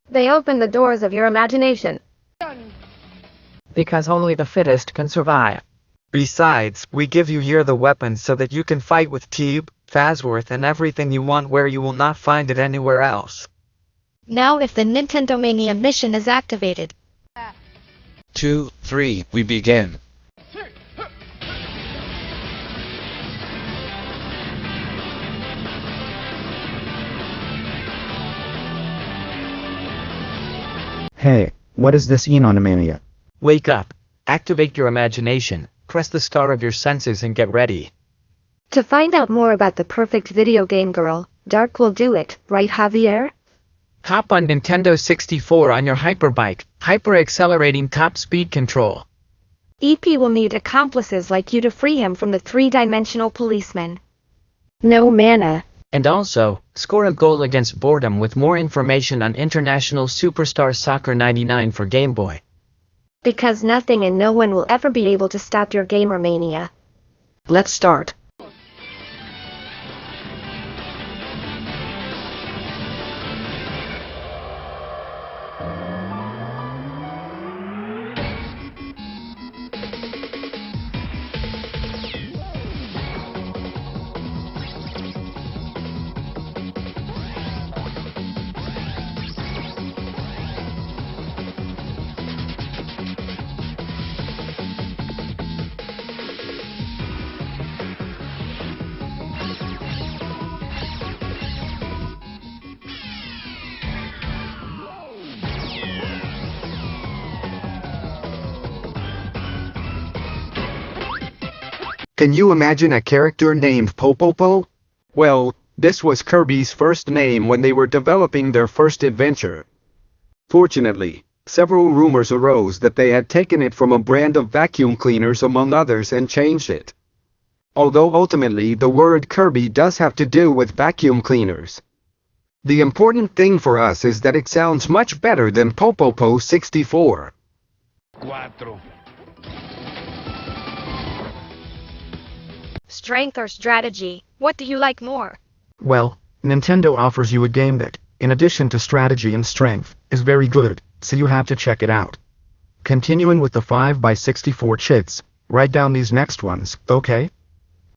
They open the doors of your imagination. Because only the fittest can survive. Besides, we give you here the weapons so that you can fight with Teeb, Fazworth and everything you want where you will not find it anywhere else. Now if the Nintendomania mission is activated. 2, 3, we begin. Hey, what is this Nintendomanía? Wake up. Activate your imagination, press the star of your senses and get ready. To find out more about the perfect video game girl, Dark will do it, right Javier? Hop on Nintendo 64 on your hyperbike, hyper-accelerating top speed control. EP will need accomplices like you to free him from the three-dimensional policeman. No mana. And also, score a goal against boredom with more information on International Superstar Soccer 99 for Game Boy. Because nothing and no one will ever be able to stop your gamer mania. Let's start. Can you imagine a character named Popopo? Well, this was Kirby's first name when they were developing their first adventure. Fortunately, several rumors arose that they had taken it from a brand of vacuum cleaners among others and changed it. Although ultimately the word Kirby does have to do with vacuum cleaners. The important thing for us is that it sounds much better than Popopo 64. 4. Strength or strategy, what do you like more? Well, Nintendo offers you a game that, in addition to strategy and strength, is very good, so you have to check it out. Continuing with the 5x64 chits, write down these next ones, okay?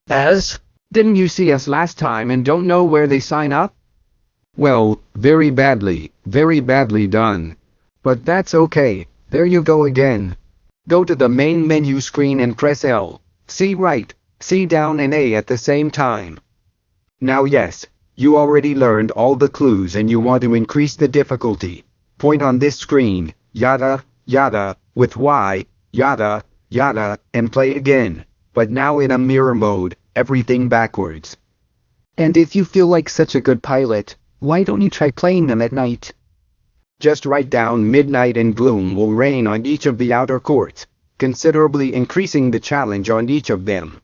Ez? Didn't you see us last time and don't know where they sign up? Well, very badly done. But that's okay, there you go again. Go to the main menu screen and press L, C right, C down and A at the same time. Now yes, you already learned all the clues and you want to increase the difficulty. Point on this screen, yada, yada, with Y, yada, yada, and play again, but now in a mirror mode, everything backwards. And if you feel like such a good pilot, why don't you try playing them at night? Just write down midnight and gloom will reign on each of the outer courts, considerably increasing the challenge on each of them.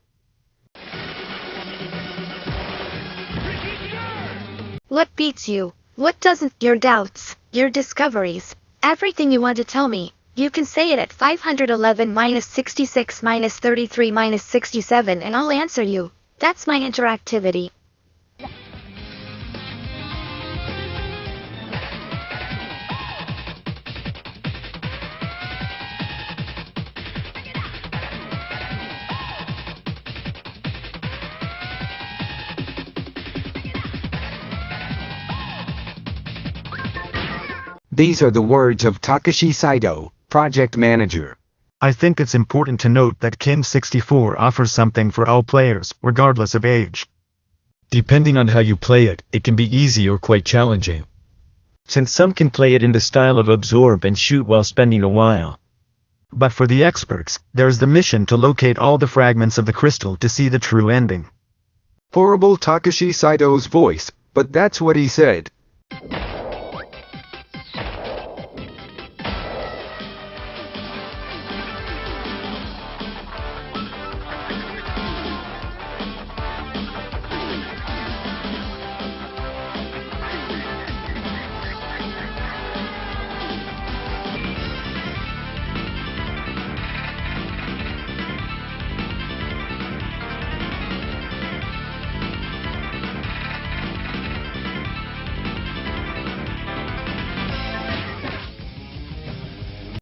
What beats you? What doesn't? Your doubts, your discoveries, everything you want to tell me. You can say it at 511 minus 66 minus 33 minus 67 and I'll answer you. That's my interactivity. These are the words of Takashi Saito, project manager. I think it's important to note that Kin 64 offers something for all players, regardless of age. Depending on how you play it, it can be easy or quite challenging. Since some can play it in the style of absorb and shoot while spending a while. But for the experts, there's the mission to locate all the fragments of the crystal to see the true ending. Horrible Takashi Saito's voice, but that's what he said.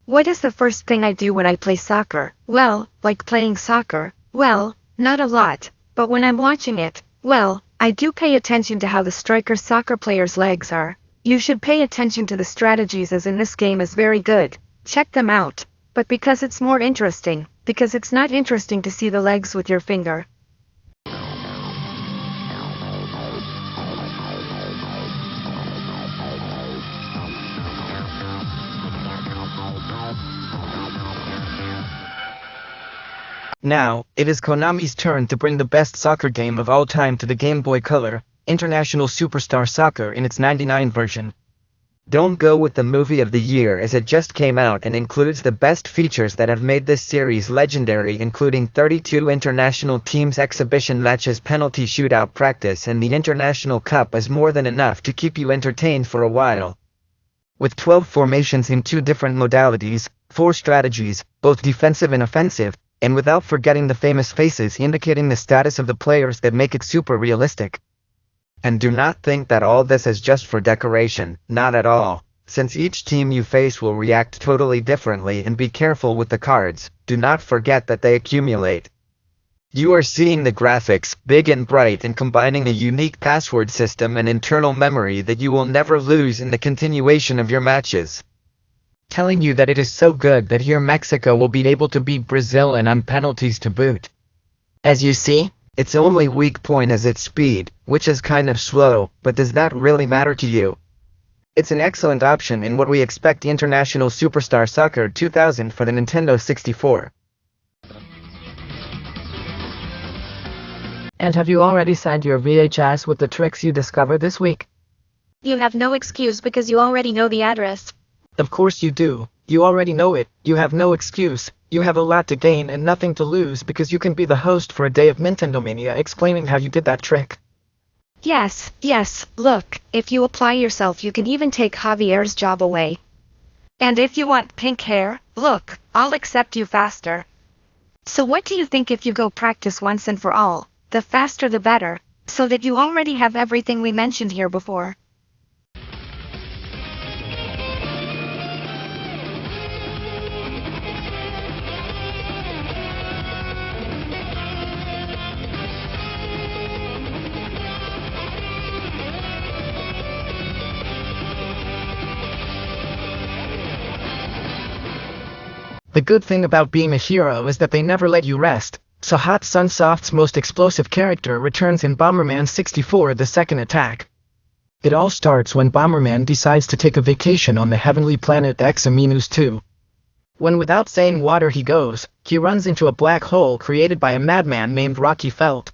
What is the first thing I do when I play soccer? Well, like playing soccer, well, not a lot, but when I'm watching it, well, I do pay attention to how the striker soccer player's legs are. You should pay attention to the strategies as in this game is very good. Check them out. But because it's more interesting, because it's not interesting to see the legs with your finger. Now, it is Konami's turn to bring the best soccer game of all time to the Game Boy Color, International Superstar Soccer in its '99 version. Don't go with the movie of the year as it just came out and includes the best features that have made this series legendary, including 32 international teams exhibition matches, penalty shootout practice, and the International Cup is more than enough to keep you entertained for a while. With 12 formations in 2 different modalities, 4 strategies, both defensive and offensive, and without forgetting the famous faces indicating the status of the players that make it super realistic. And do not think that all this is just for decoration, not at all, since each team you face will react totally differently, and be careful with the cards, do not forget that they accumulate. You are seeing the graphics, big and bright, and combining a unique password system and internal memory that you will never lose in the continuation of your matches. Telling you that it is so good that here Mexico will be able to beat Brazil and on penalties to boot. As you see, its only weak point is its speed, which is kind of slow, but does that really matter to you? It's an excellent option in what we expect International Superstar Soccer 2000 for the Nintendo 64. And have you already signed your VHS with the tricks you discovered this week? You have no excuse because you already know the address. Of course you do. You already know it. You have no excuse. You have a lot to gain and nothing to lose because you can be the host for a day of Nintendomania explaining how you did that trick. Yes, look, if you apply yourself you can even take Javier's job away. And if you want pink hair, look, I'll accept you faster. So what do you think if you go practice once and for all, the faster the better, so that you already have everything we mentioned here before? The good thing about being a hero is that they never let you rest, so Hot Sunsoft's most explosive character returns in Bomberman 64: The Second Attack. It all starts when Bomberman decides to take a vacation on the heavenly planet X-2. When without saying water he goes, he runs into a black hole created by a madman named Rocky Felt.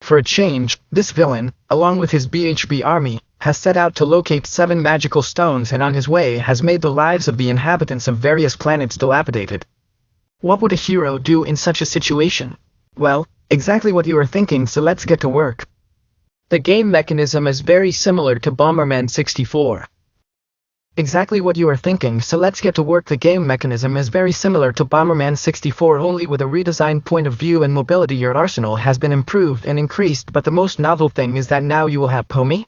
For a change, this villain, along with his BHB army, has set out to locate 7 magical stones and on his way has made the lives of the inhabitants of various planets dilapidated. What would a hero do in such a situation? Well, exactly what you are thinking, so let's get to work. The game mechanism is very similar to Bomberman 64. Exactly what you are thinking, so let's get to work. The game mechanism is very similar to Bomberman 64, only with a redesigned point of view and mobility. Your arsenal has been improved and increased, but the most novel thing is that now you will have Pomi,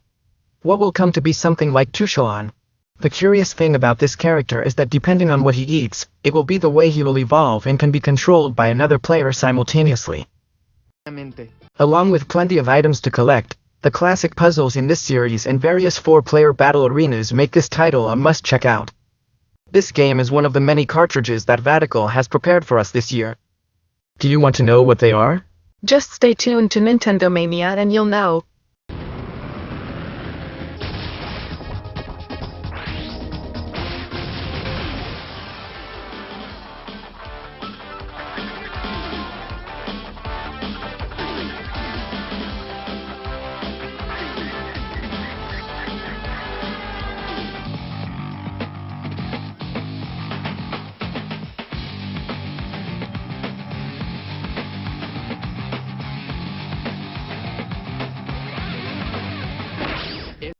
what will come to be something like Tushalan. The curious thing about this character is that depending on what he eats, it will be the way he will evolve and can be controlled by another player simultaneously. Along with plenty of items to collect, the classic puzzles in this series and various 4-player battle arenas make this title a must-check out. This game is one of the many cartridges that Vatical has prepared for us this year. Do you want to know what they are? Just stay tuned to Nintendomania and you'll know.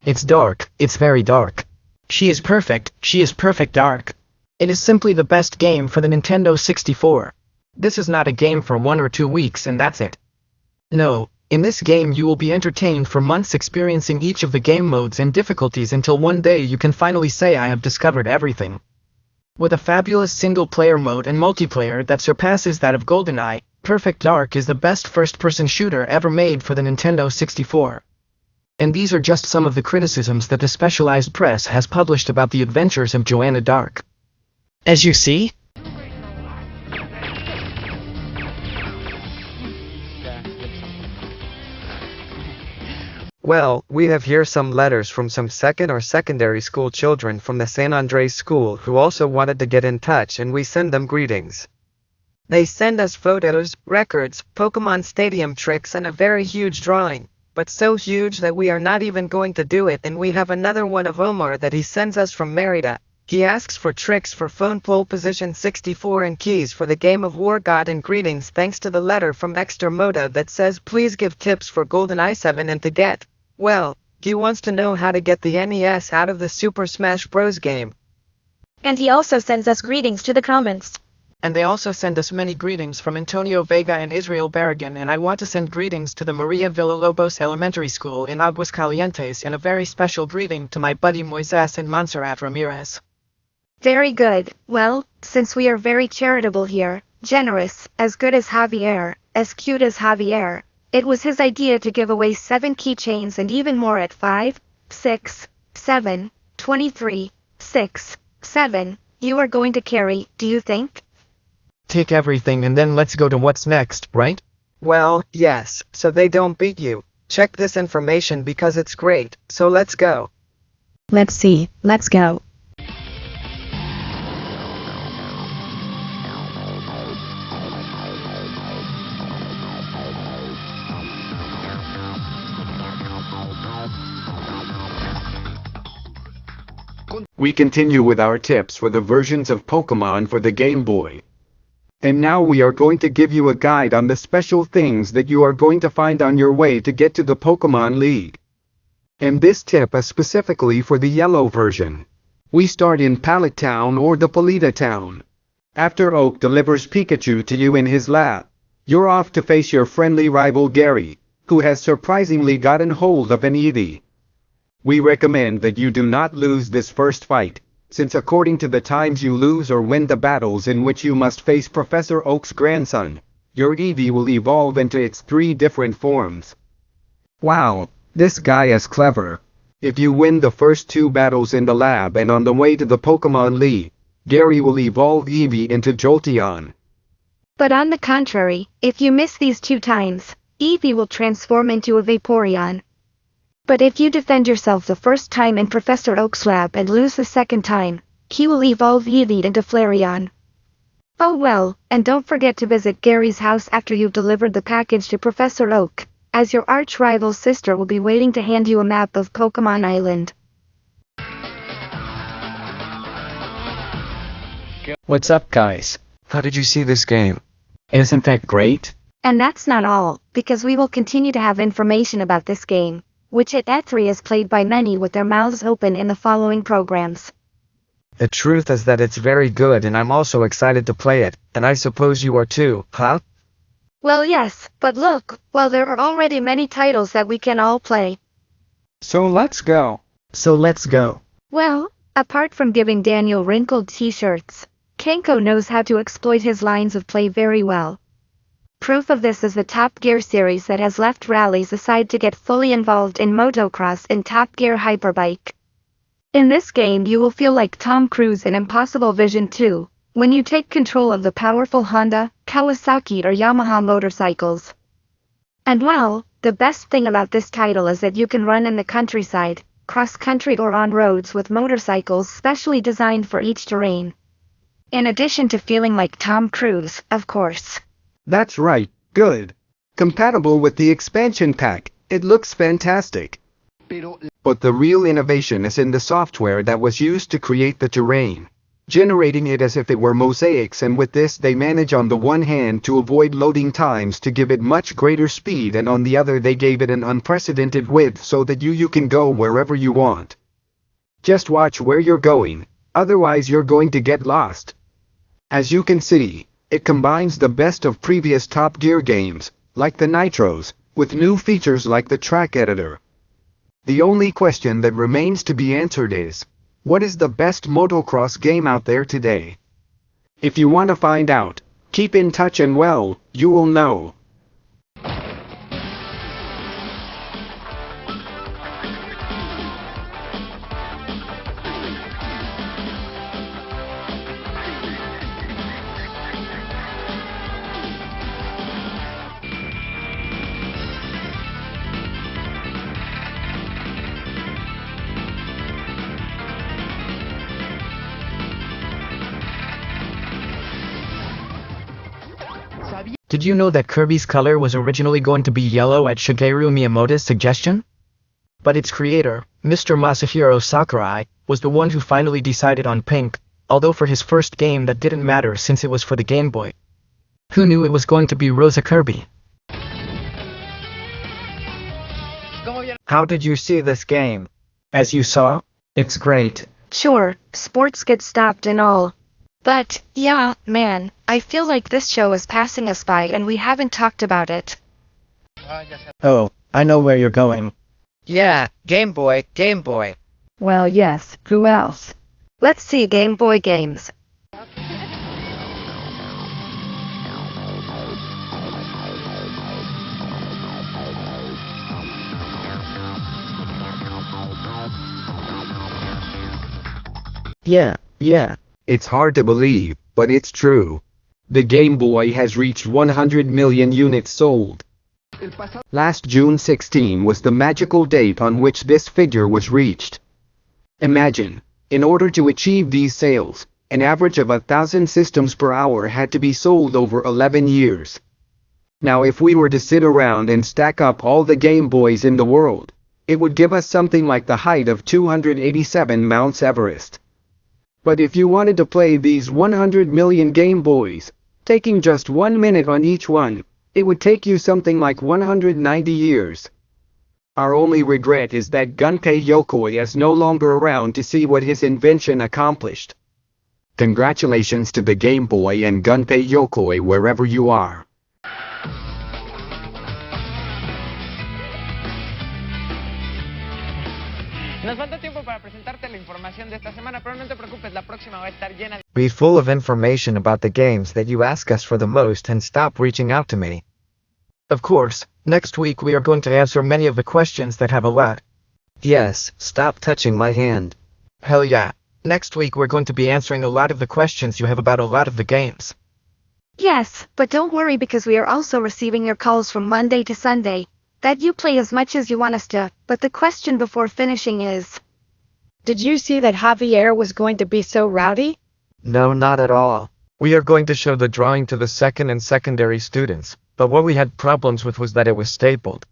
It's dark, it's very dark. She is perfect dark. It is simply the best game for the Nintendo 64. This is not a game for 1 or 2 weeks and that's it. No, in this game you will be entertained for months, experiencing each of the game modes and difficulties until one day you can finally say, I have discovered everything. With a fabulous single-player mode and multiplayer that surpasses that of GoldenEye, Perfect Dark is the best first-person shooter ever made for the Nintendo 64. And these are just some of the criticisms that the specialized press has published about the adventures of Joanna Dark. As you see, well, we have here some letters from some second or secondary school children from the San Andres school who also wanted to get in touch, and we send them greetings. They send us photos, records, Pokemon Stadium tricks, and a very huge drawing, but so huge that we are not even going to do it. And we have another one of Omar that he sends us from Merida. He asks for tricks for phone pole position 64 and keys for the game of War God, and greetings thanks to the letter from Exter Moda that says please give tips for GoldenEye 7 and to get, well, he wants to know how to get the NES out of the Super Smash Bros. Game. And he also sends us greetings to the comments. And they also send us many greetings from Antonio Vega and Israel Barragan, and I want to send greetings to the Maria Villalobos Elementary School in Aguascalientes, and a very special greeting to my buddy Moises and Montserrat Ramirez. Very good. Well, since we are very charitable here, generous, as good as Javier, as cute as Javier, it was his idea to give away 7 keychains and even more at 5, 6, 7, 23, 6, 7. You are going to carry, do you think? Take everything and then let's go to what's next, right? Well, yes, so they don't beat you. Check this information because it's great, so let's go. Let's see, let's go. We continue with our tips for the versions of Pokemon for the Game Boy. And now we are going to give you a guide on the special things that you are going to find on your way to get to the Pokemon League. And this tip is specifically for the yellow version. We start in Pallet Town or the Polita Town. After Oak delivers Pikachu to you in his lab, you're off to face your friendly rival Gary, who has surprisingly gotten hold of an Eevee. We recommend that you do not lose this first fight, since according to the times you lose or win the battles in which you must face Professor Oak's grandson, your Eevee will evolve into its 3 different forms. Wow, this guy is clever. If you win the first 2 battles in the lab and on the way to the Pokemon League, Gary will evolve Eevee into Jolteon. But on the contrary, if you miss these 2 times, Eevee will transform into a Vaporeon. But if you defend yourself the first time in Professor Oak's lab and lose the second time, he will evolve Eevee into Flareon. Oh well, and don't forget to visit Gary's house after you've delivered the package to Professor Oak, as your arch-rival's sister will be waiting to hand you a map of Pokemon Island. what's up guys? How did you see this game? Isn't that great? And that's not all, because we will continue to have information about this game, which at E3 is played by many with their mouths open in the following programs. The truth is that it's very good, and I'm also excited to play it, and I suppose you are too, huh? Well yes, but look, well there are already many titles that we can all play. So let's go. Well, apart from giving Daniel wrinkled t-shirts, Kenko knows how to exploit his lines of play very well. Proof of this is the Top Gear series that has left rallies aside to get fully involved in motocross and Top Gear Hyperbike. In this game you will feel like Tom Cruise in Impossible Vision 2, when you take control of the powerful Honda, Kawasaki or Yamaha motorcycles. And well, the best thing about this title is that you can run in the countryside, cross-country or on roads with motorcycles specially designed for each terrain. In addition to feeling like Tom Cruise, of course. That's right, good. Compatible with the expansion pack, it looks fantastic. But the real innovation is in the software that was used to create the terrain, generating it as if it were mosaics, and with this they manage on the one hand to avoid loading times to give it much greater speed, and on the other they gave it an unprecedented width so that you can go wherever you want. Just watch where you're going, otherwise you're going to get lost. As you can see, it combines the best of previous Top Gear games, like the Nitros, with new features like the track editor. The only question that remains to be answered is, What is the best motocross game out there today? If you want to find out, keep in touch and well, you will know. Did you know that Kirby's color was originally going to be yellow at Shigeru Miyamoto's suggestion? But its creator, Mr. Masahiro Sakurai, was the one who finally decided on pink, although for his first game that didn't matter since it was for the Game Boy. Who knew it was going to be Rosa Kirby? How did you see this game? As you saw, It's great. Sure, sports get stopped and all. But, yeah, man, I feel like this show is passing us by and we haven't talked about it. oh, I know where you're going. Yeah, Game Boy, Game Boy. Well, yes, who else? Let's see Game Boy games. Yeah. It's hard to believe, but it's true. The Game Boy has reached 100 million units sold. Last June 16 was the magical date on which this figure was reached. Imagine, in order to achieve these sales, an average of 1,000 systems per hour had to be sold over 11 years. Now if we were to sit around and stack up all the Game Boys in the world, it would give us something like the height of 287 Mount Everest. But if you wanted to play these 100 million Game Boys, taking just 1 minute on each one, it would take you something like 190 years. Our only regret is that Gunpei Yokoi is no longer around to see what his invention accomplished. Congratulations to the Game Boy and Gunpei Yokoi wherever you are. Nos falta tiempo para presentarte la información de esta semana, pero no te preocupes, la próxima va a estar llena de... Be full of information about the games that you ask us for the most and stop reaching out to me. Of course, next week we are going to answer many of the questions that have a lot. Yes, stop touching my hand. Hell yeah. Next week we're going to be answering a lot of the questions you have about a lot of the games. Yes, but don't worry because we are also receiving your calls from Monday to Sunday. That you play as much as you want us to, but the question before finishing is... Did you see that Javier was going to be so rowdy? No, not at all. We are going to show the drawing to the second and secondary students, but what we had problems with was that it was stapled.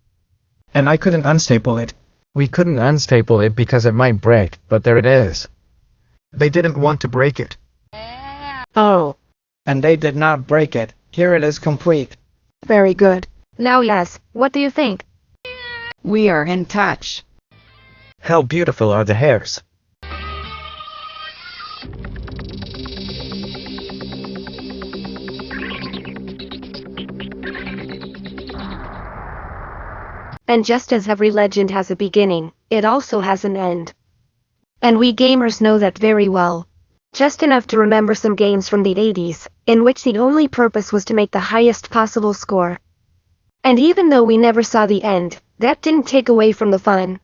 And I couldn't unstaple it. We couldn't unstaple it because it might break, but there it is. They didn't want to break it. Oh. And they did not break it. Here it is complete. Very good. Now yes, what do you think? We are in touch. How beautiful are the hairs. And just as every legend has a beginning, it also has an end. And we gamers know that very well. Just enough to remember some games from the 80s, in which the only purpose was to make the highest possible score. And even though we never saw the end, that didn't take away from the fun.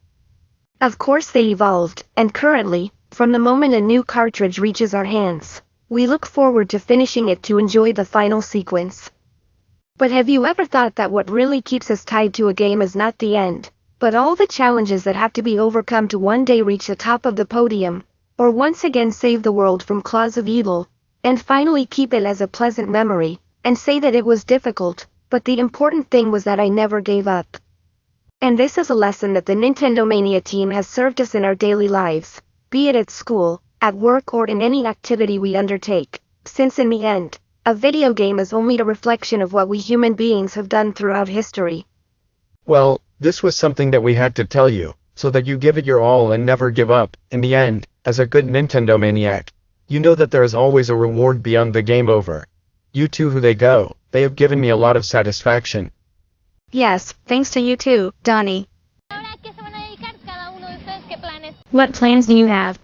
Of course they evolved, and currently, from the moment a new cartridge reaches our hands, we look forward to finishing it to enjoy the final sequence. But have you ever thought that what really keeps us tied to a game is not the end, but all the challenges that have to be overcome to one day reach the top of the podium, or once again save the world from claws of evil, and finally keep it as a pleasant memory, and say that it was difficult, but the important thing was that I never gave up. And this is a lesson that the Nintendomania team has served us in our daily lives, be it at school, at work or in any activity we undertake, since in the end, a video game is only a reflection of what we human beings have done throughout history. Well, this was something that we had to tell you, so that you give it your all and never give up. In the end, as a good Nintendo maniac, you know that there is always a reward beyond the game over. You two who they go, they have given me a lot of satisfaction. Yes, thanks to you too, Donnie. Ahora, ¿qué se van a dedicar cada uno de ustedes? ¿Qué planes? What plans do you have?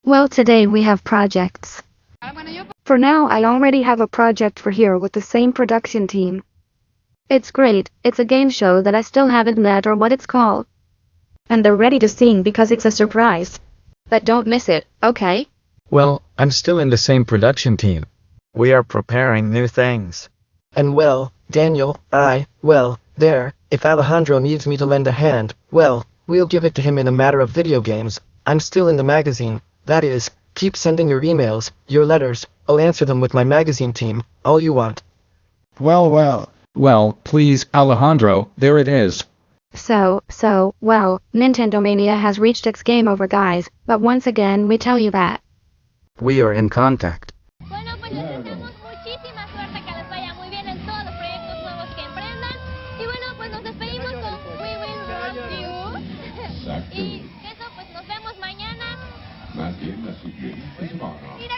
Well, today we have projects. For now, I already have a project for here with the same production team. It's great, it's a game show that I still haven't met or what it's called. And they're ready to sing because it's a surprise. But don't miss it, okay? Well, I'm still in the same production team. We are preparing new things. And well, Daniel, if Alejandro needs me to lend a hand, well, we'll give it to him in a matter of video games. I'm still in the magazine, that is, keep sending your emails, your letters, I'll answer them with my magazine team, all you want. Well, please, Alejandro, there it is. Well, Nintendomania has reached its game over, guys, but once again we tell you that We are in contact. Bueno, pues les deseamos muchísima suerte, que les vaya muy bien en todos los proyectos nuevos que emprendan. Y bueno, pues nos despedimos con We Will Rock You. Y eso, pues nos vemos mañana. Más bien la siguiente semana. Mira